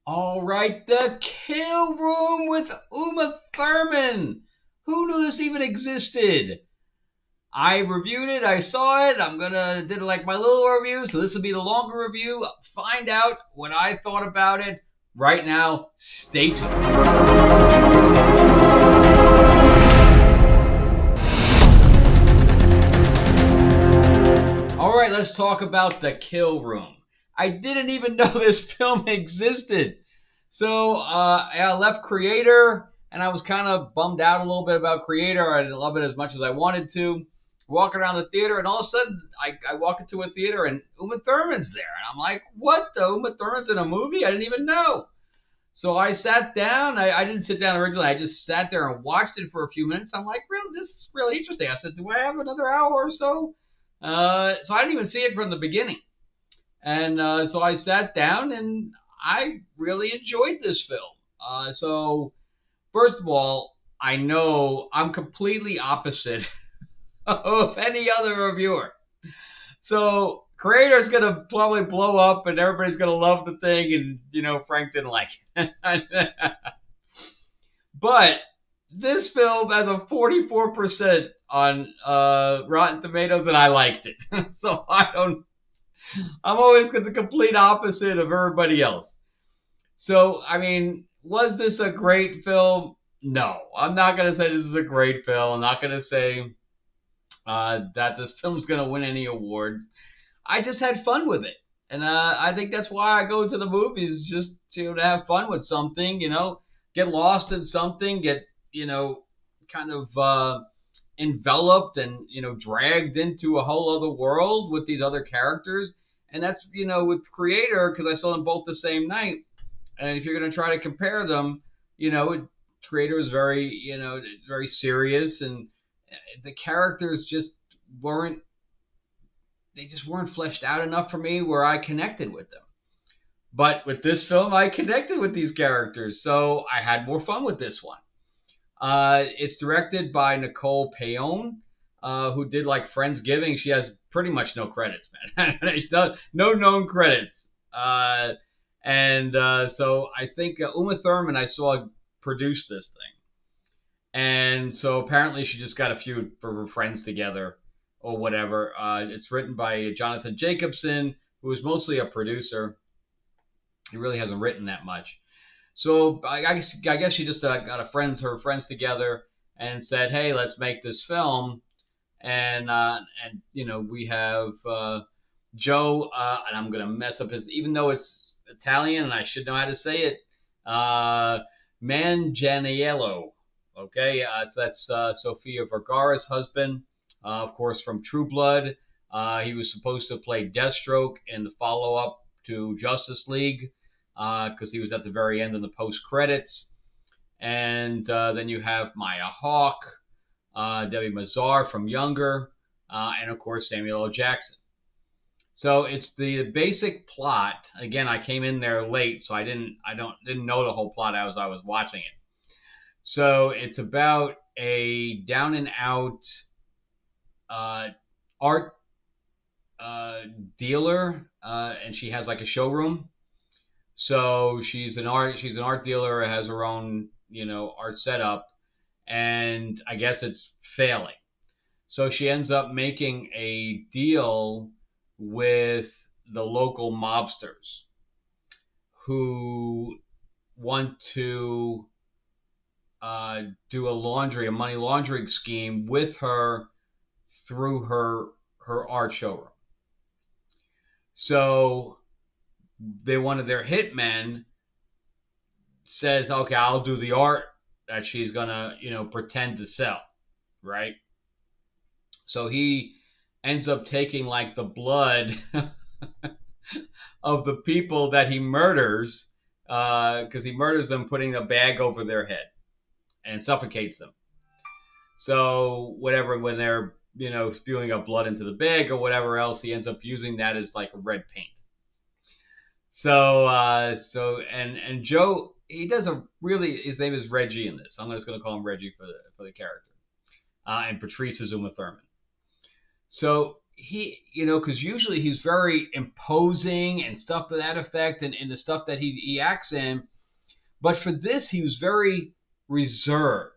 All right, The Kill Room with Uma Thurman. Who knew this even existed? I reviewed it, I saw it, did like my little review, so this will be the longer review. Find out what I thought about it right now. Stay tuned. All right, let's talk about The Kill Room. I didn't even know this film existed. So I left Creator, and I was kind of bummed out a little bit about Creator. I didn't love it as much as I wanted to. Walking around the theater, and all of a sudden, I walk into a theater, and Uma Thurman's there. And I'm like, what? The Uma Thurman's in a movie? I didn't even know. So I sat down. I didn't sit down originally. I just sat there and watched it for a few minutes. I'm like, really, this is really interesting. I said, do I have another hour or so? So I didn't even see it from the beginning. And so I sat down, and I really enjoyed this film. So first of all, I know I'm completely opposite of any other reviewer. So Creator's going to probably blow up, and everybody's going to love the thing, and, Frank didn't like it. But this film has a 44% on Rotten Tomatoes, and I liked it. So I'm always the complete opposite of everybody else. So, I mean, was this a great film? No, I'm not going to say this is a great film. I'm not going to say that this film's going to win any awards. I just had fun with it. And I think that's why I go to the movies, just to have fun with something, get lost in something, get, kind of enveloped and, dragged into a whole other world with these other characters. And that's, with Creator, because I saw them both the same night. And if you're going to try to compare them, Creator is very, very serious, and the characters just weren't fleshed out enough for me where I connected with them. But with this film, I connected with these characters, so I had more fun with this one. It's directed by Nicole Payon, who did like Friendsgiving. She has pretty much no credits, man. No known credits. So I think Uma Thurman, I saw produce this thing. And so apparently she just got a few for her friends together or whatever. It's written by Jonathan Jacobson, who is mostly a producer. He really hasn't written that much. So I guess she just got her friends together and said, hey, let's make this film. And we have Joe, and I'm going to mess up his, even though it's Italian and I should know how to say it, Manganiello. Okay, so that's Sofia Vergara's husband, of course, from True Blood. He was supposed to play Deathstroke in the follow-up to Justice League, because he was at the very end in the post-credits. And then you have Maya Hawke, Debbie Mazar from Younger, and, of course, Samuel L. Jackson. So it's the basic plot. Again, I came in there late, so I didn't know the whole plot as I was watching it. So it's about a down and out art dealer, and she has like a showroom. So she's an art dealer, has her own art setup, and I guess it's failing. So she ends up making a deal with the local mobsters who want to do a money laundering scheme with her through her art showroom. So one of their hitmen says, okay, I'll do the art that she's gonna, pretend to sell, right? So he ends up taking like the blood of the people that he murders, because he murders them putting a bag over their head and suffocates them. So whatever, when they're, spewing up blood into the bag or whatever else, he ends up using that as like a red paint. So and Joe, he does his name is Reggie in this. I'm just going to call him Reggie for the character. And Patrice is Uma Thurman. So because usually he's very imposing and stuff to that effect, and the stuff that he acts in. But for this, he was very reserved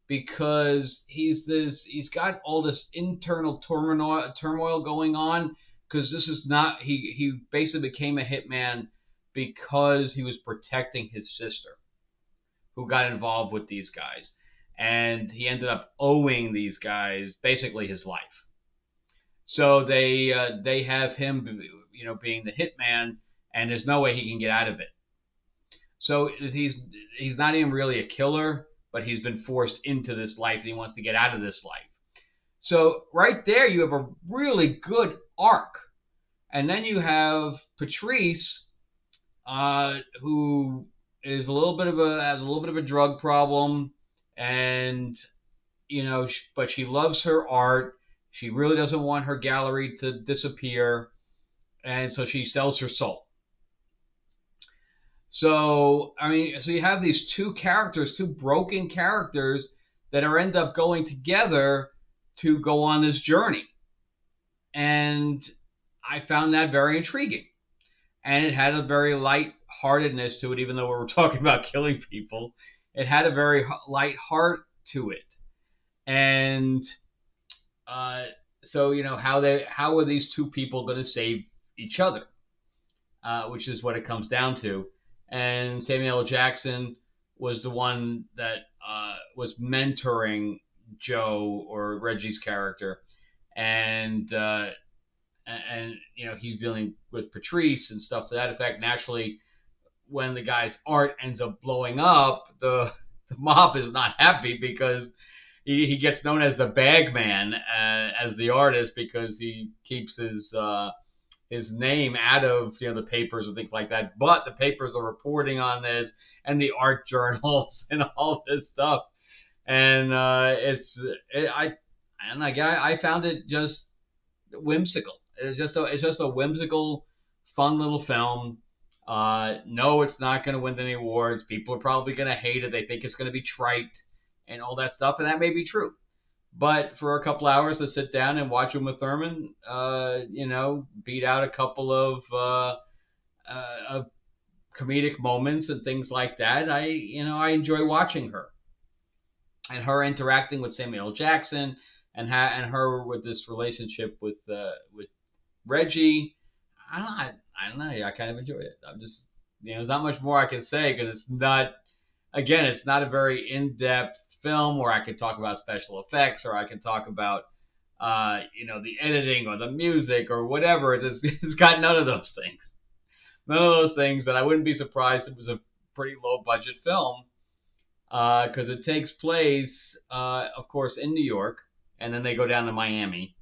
because he's got all this internal turmoil going on, because this is not he basically became a hitman because he was protecting his sister, who got involved with these guys, and he ended up owing these guys basically his life. So they have him, being the hitman, and there's no way he can get out of it. So he's not even really a killer, but he's been forced into this life, and he wants to get out of this life. So right there, you have a really good arc, and then you have Patrice, who is has a little bit of a drug problem, and but she loves her art. She really doesn't want her gallery to disappear, and so she sells her soul. So so you have these two broken characters that end up going together to go on this journey, and I found that very intriguing, and it had a very light-heartedness to it, even though we were talking about killing people. It had a very light heart to it, and so how are these two people going to save each other, which is what it comes down to. And Samuel L. Jackson was the one that was mentoring Joe, or Reggie's character, and he's dealing with Patrice and stuff to that effect. Naturally, when the guy's art ends up blowing up, the mob is not happy, because he gets known as the bagman, as the artist, because he keeps his name out of the papers and things like that. But the papers are reporting on this, and the art journals and all this stuff. And I found it just whimsical. It's just a whimsical, fun little film. No, it's not going to win any awards. People are probably going to hate it. They think it's going to be trite and all that stuff, and that may be true. But for a couple hours to sit down and watch Uma Thurman, beat out a couple of comedic moments and things like that, I enjoy watching her, and her interacting with Samuel L. Jackson, and her with this relationship with Reggie. I don't know. I kind of enjoyed it. I'm just, there's not much more I can say, because it's not a very in-depth film where I could talk about special effects, or I can talk about, the editing or the music or whatever. It's got none of those things. None of those things, that I wouldn't be surprised it was a pretty low-budget film, because it takes place, of course, in New York, and then they go down to Miami.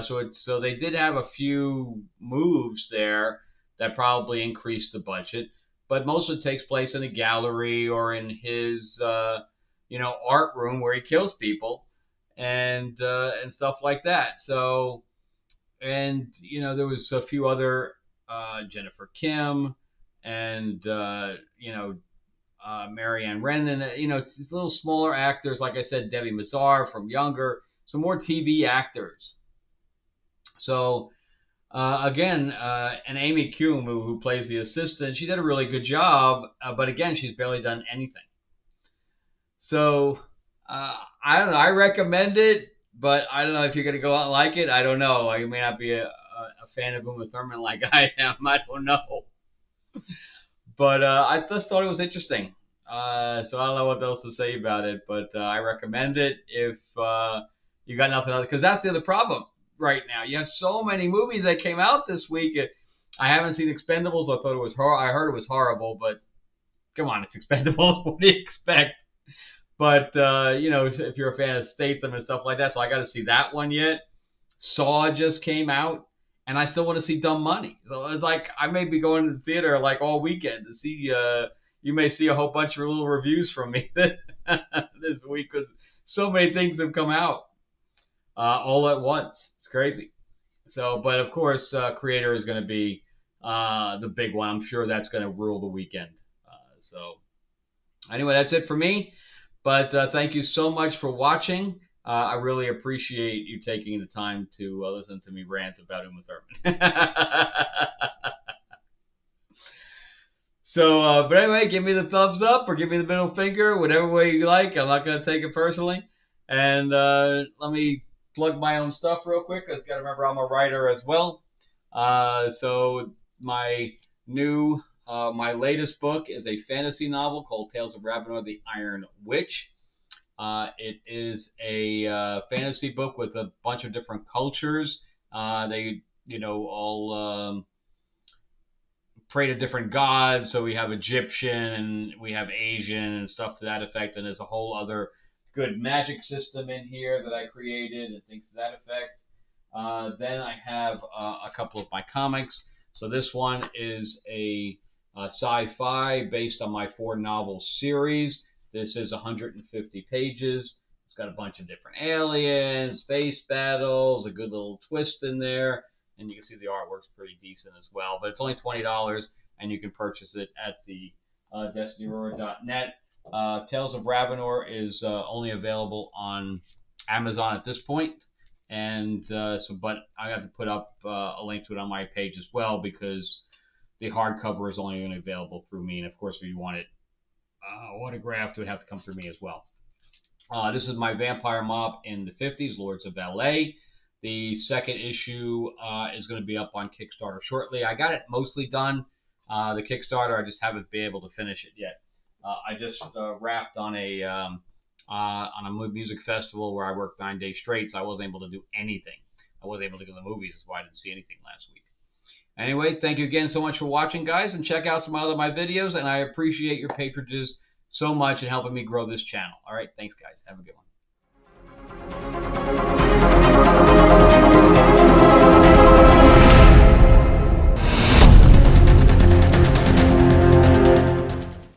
So they did have a few moves there that probably increased the budget, but most of it takes place in a gallery or in his art room where he kills people and stuff like that. So, and there was a few other Jennifer Kim and Marianne Renan, it's little smaller actors, like I said, Debbie Mazar from Younger, some more TV actors. So again, and Amy Kuhn, who plays the assistant, she did a really good job, but again, she's barely done anything. So I don't know. I recommend it, but I don't know if you're going to go out and like it. I don't know. You may not be a fan of Uma Thurman like I am. I don't know. But I just thought it was interesting. So I don't know what else to say about it, but I recommend it if you got nothing else. Because that's the other problem right now. You have so many movies that came out this week. I haven't seen Expendables. I heard it was horrible, but come on, it's Expendables. What do you expect? But, if you're a fan of Statham and stuff like that, so I got to see that one yet. Saw just came out, and I still want to see Dumb Money. So it's like I may be going to the theater like all weekend to see. You may see a whole bunch of little reviews from me this week, because so many things have come out all at once. It's crazy. So, but of course, Creator is going to be the big one. I'm sure that's going to rule the weekend. So anyway, that's it for me. But thank you so much for watching. I really appreciate you taking the time to listen to me rant about Uma Thurman. So, but anyway, give me the thumbs up or give me the middle finger, whatever way you like. I'm not going to take it personally. And let me plug my own stuff real quick. I just got to remember I'm a writer as well. So my latest book is a fantasy novel called Tales of Ravenor, the Iron Witch. It is a fantasy book with a bunch of different cultures. They, all pray to different gods. So we have Egyptian and we have Asian and stuff to that effect. And there's a whole other good magic system in here that I created and things to that effect. Then I have a couple of my comics. So this one is a sci-fi based on my 4-novel series. This is 150 pages. It's got a bunch of different aliens, space battles, a good little twist in there. And you can see the artwork's pretty decent as well. But it's only $20, and you can purchase it at the DestinyAurora.net. Tales of Ravenor is only available on Amazon at this point. And but I have to put up a link to it on my page as well, because the hardcover is only going to be available through me. And of course, if you want it autographed, it would have to come through me as well. This is my vampire mob in the 50s, Lords of LA. The second issue is going to be up on Kickstarter shortly. I got it mostly done. The Kickstarter, I just haven't been able to finish it yet. I just wrapped on a music festival where I worked 9 days straight, so I wasn't able to do anything. I wasn't able to go to the movies, that's why I didn't see anything last week. Anyway, thank you again so much for watching, guys, and check out some other of my videos, and I appreciate your patronages so much in helping me grow this channel. All right, thanks, guys. Have a good one.